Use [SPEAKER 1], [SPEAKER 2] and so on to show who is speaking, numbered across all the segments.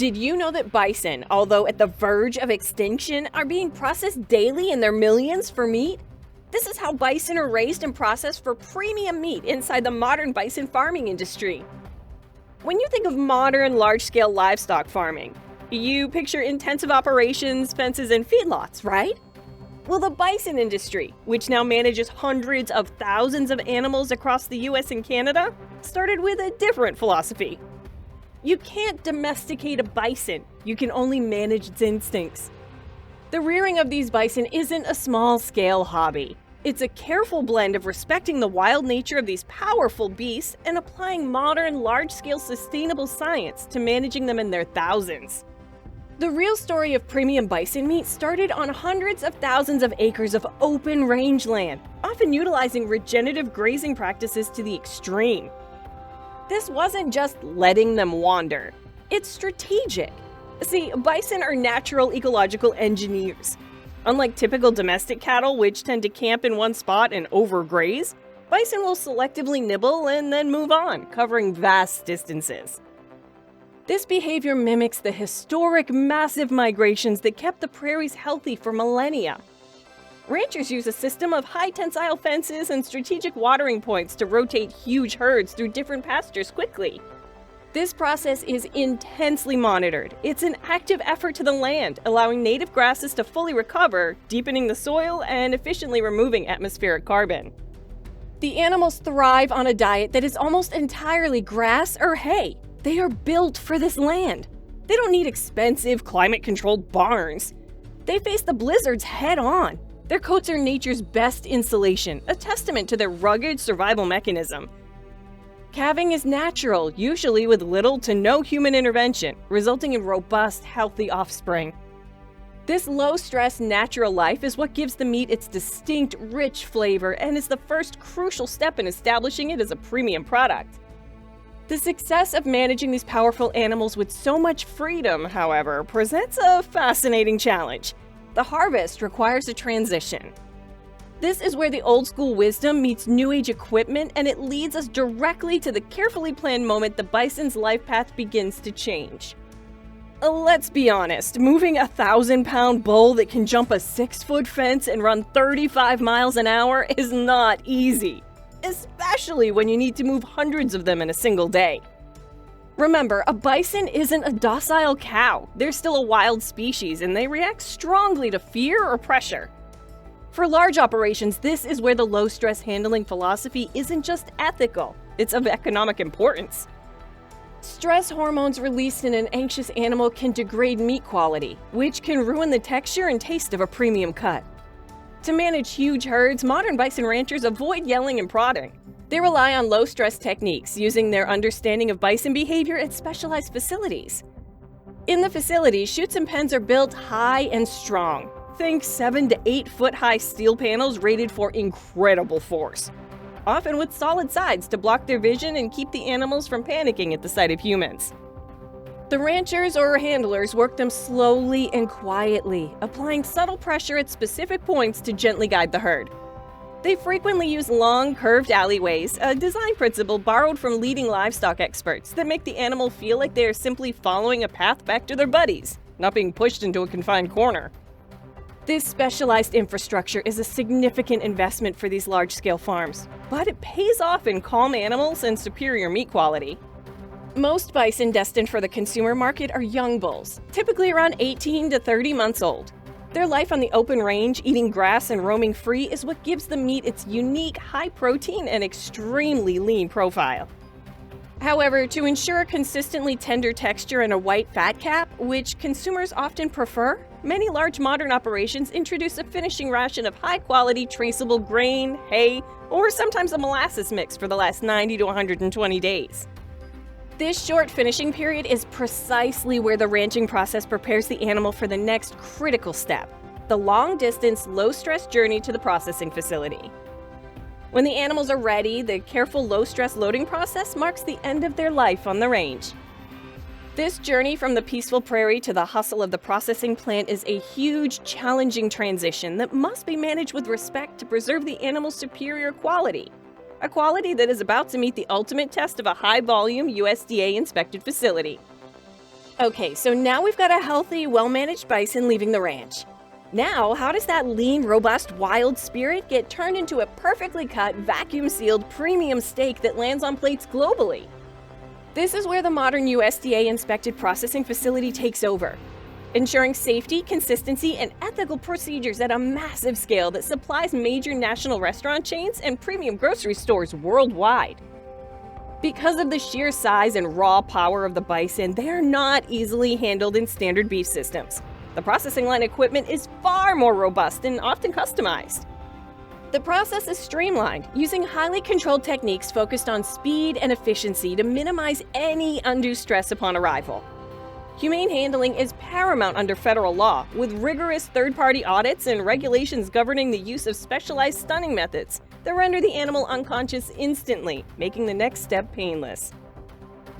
[SPEAKER 1] Did you know that bison, although at the verge of extinction, are being processed daily in their millions for meat? This is how bison are raised and processed for premium meat inside the modern bison farming industry. When you think of modern, large-scale livestock farming, you picture intensive operations, fences, and feedlots, right? Well, the bison industry, which now manages hundreds of thousands of animals across the US and Canada, started with a different philosophy. You can't domesticate a bison, you can only manage its instincts. The rearing of these bison isn't a small-scale hobby. It's a careful blend of respecting the wild nature of these powerful beasts and applying modern, large-scale sustainable science to managing them in their thousands. The real story of premium bison meat started on hundreds of thousands of acres of open rangeland, often utilizing regenerative grazing practices to the extreme. This wasn't just letting them wander. It's strategic. See, bison are natural ecological engineers. Unlike typical domestic cattle, which tend to camp in one spot and overgraze, bison will selectively nibble and then move on, covering vast distances. This behavior mimics the historic massive migrations that kept the prairies healthy for millennia. Ranchers use a system of high-tensile fences and strategic watering points to rotate huge herds through different pastures quickly. This process is intensely monitored. It's an active effort to the land, allowing native grasses to fully recover, deepening the soil, and efficiently removing atmospheric carbon. The animals thrive on a diet that is almost entirely grass or hay. They are built for this land. They don't need expensive, climate-controlled barns. They face the blizzards head-on. Their coats are nature's best insulation, a testament to their rugged survival mechanism. Calving is natural, usually with little to no human intervention, resulting in robust, healthy offspring. This low-stress, natural life is what gives the meat its distinct, rich flavor and is the first crucial step in establishing it as a premium product. The success of managing these powerful animals with so much freedom, however, presents a fascinating challenge. The harvest requires a transition. This is where the old-school wisdom meets new-age equipment, and it leads us directly to the carefully planned moment the bison's life path begins to change. Let's be honest, moving a 1,000-pound bull that can jump a 6-foot fence and run 35 miles an hour is not easy, especially when you need to move hundreds of them in a single day. Remember, a bison isn't a docile cow. They're still a wild species, and they react strongly to fear or pressure. For large operations, this is where the low-stress handling philosophy isn't just ethical, it's of economic importance. Stress hormones released in an anxious animal can degrade meat quality, which can ruin the texture and taste of a premium cut. To manage huge herds, modern bison ranchers avoid yelling and prodding. They rely on low-stress techniques, using their understanding of bison behavior at specialized facilities. In the facility, chutes and pens are built high and strong. Think 7 to 8 foot high steel panels rated for incredible force, often with solid sides to block their vision and keep the animals from panicking at the sight of humans. The ranchers or handlers work them slowly and quietly, applying subtle pressure at specific points to gently guide the herd. They frequently use long, curved alleyways, a design principle borrowed from leading livestock experts that make the animal feel like they are simply following a path back to their buddies, not being pushed into a confined corner. This specialized infrastructure is a significant investment for these large-scale farms, but it pays off in calm animals and superior meat quality. Most bison destined for the consumer market are young bulls, typically around 18 to 30 months old. Their life on the open range, eating grass and roaming free, is what gives the meat its unique, high-protein and extremely lean profile. However, to ensure a consistently tender texture and a white fat cap, which consumers often prefer, many large modern operations introduce a finishing ration of high-quality, traceable grain, hay, or sometimes a molasses mix for the last 90 to 120 days. This short finishing period is precisely where the ranching process prepares the animal for the next critical step, the long-distance, low-stress journey to the processing facility. When the animals are ready, the careful low-stress loading process marks the end of their life on the range. This journey from the peaceful prairie to the hustle of the processing plant is a huge, challenging transition that must be managed with respect to preserve the animal's superior quality. A quality that is about to meet the ultimate test of a high-volume USDA-inspected facility. Okay, so now we've got a healthy, well-managed bison leaving the ranch. Now, how does that lean, robust, wild spirit get turned into a perfectly cut, vacuum-sealed, premium steak that lands on plates globally? This is where the modern USDA-inspected processing facility takes over, ensuring safety, consistency, and ethical procedures at a massive scale that supplies major national restaurant chains and premium grocery stores worldwide. Because of the sheer size and raw power of the bison, they are not easily handled in standard beef systems. The processing line equipment is far more robust and often customized. The process is streamlined, using highly controlled techniques focused on speed and efficiency to minimize any undue stress upon arrival. Humane handling is paramount under federal law, with rigorous third-party audits and regulations governing the use of specialized stunning methods that render the animal unconscious instantly, making the next step painless.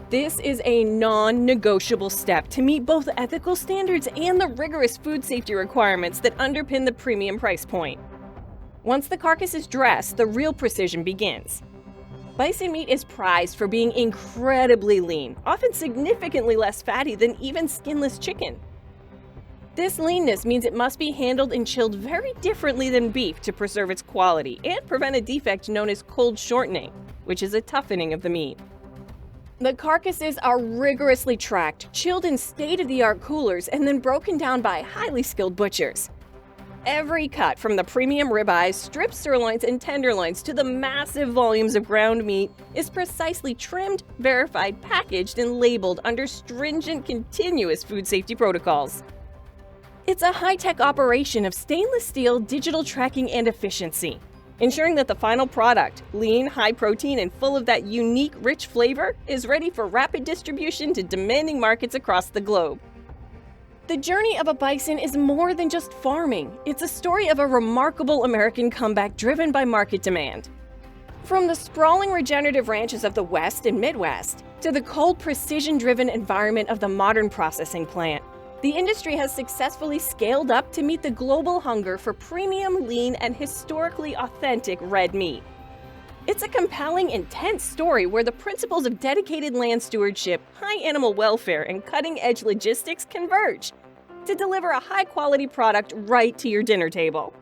[SPEAKER 1] This is a non-negotiable step to meet both ethical standards and the rigorous food safety requirements that underpin the premium price point. Once the carcass is dressed, the real precision begins. Bison meat is prized for being incredibly lean, often significantly less fatty than even skinless chicken. This leanness means it must be handled and chilled very differently than beef to preserve its quality and prevent a defect known as cold shortening, which is a toughening of the meat. The carcasses are rigorously tracked, chilled in state-of-the-art coolers, and then broken down by highly skilled butchers. Every cut, from the premium ribeyes, strip sirloins, and tenderloins to the massive volumes of ground meat, is precisely trimmed, verified, packaged, and labeled under stringent, continuous food safety protocols. It's a high-tech operation of stainless steel, digital tracking, and efficiency, ensuring that the final product, lean, high-protein, and full of that unique, rich flavor, is ready for rapid distribution to demanding markets across the globe. The journey of a bison is more than just farming. It's a story of a remarkable American comeback driven by market demand. From the sprawling regenerative ranches of the West and Midwest to the cold, precision-driven environment of the modern processing plant, the industry has successfully scaled up to meet the global hunger for premium, lean, and historically authentic red meat. It's a compelling, intense story where the principles of dedicated land stewardship, high animal welfare, and cutting-edge logistics converge to deliver a high-quality product right to your dinner table.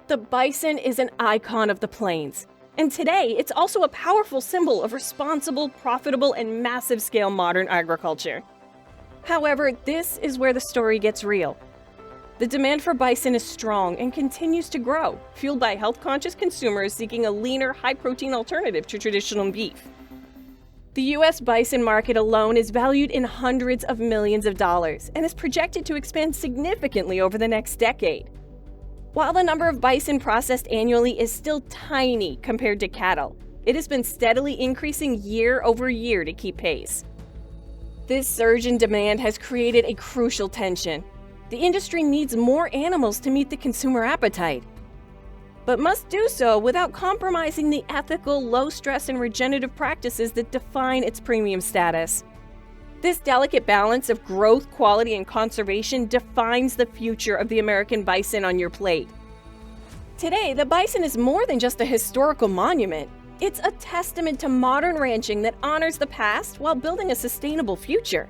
[SPEAKER 1] The bison is an icon of the plains, and today it's also a powerful symbol of responsible, profitable, and massive-scale modern agriculture. However, this is where the story gets real. The demand for bison is strong and continues to grow, fueled by health-conscious consumers seeking a leaner, high-protein alternative to traditional beef. The U.S. bison market alone is valued in hundreds of millions of dollars and is projected to expand significantly over the next decade. While the number of bison processed annually is still tiny compared to cattle, it has been steadily increasing year over year to keep pace. This surge in demand has created a crucial tension. The industry needs more animals to meet the consumer appetite, but must do so without compromising the ethical, low-stress, and regenerative practices that define its premium status. This delicate balance of growth, quality, and conservation defines the future of the American bison on your plate. Today, the bison is more than just a historical monument. It's a testament to modern ranching that honors the past while building a sustainable future.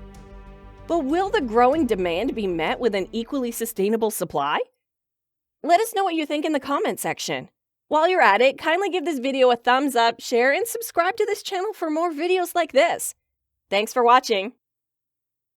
[SPEAKER 1] But will the growing demand be met with an equally sustainable supply? Let us know what you think in the comment section. While you're at it, kindly give this video a thumbs up, share, and subscribe to this channel for more videos like this. Thanks for watching.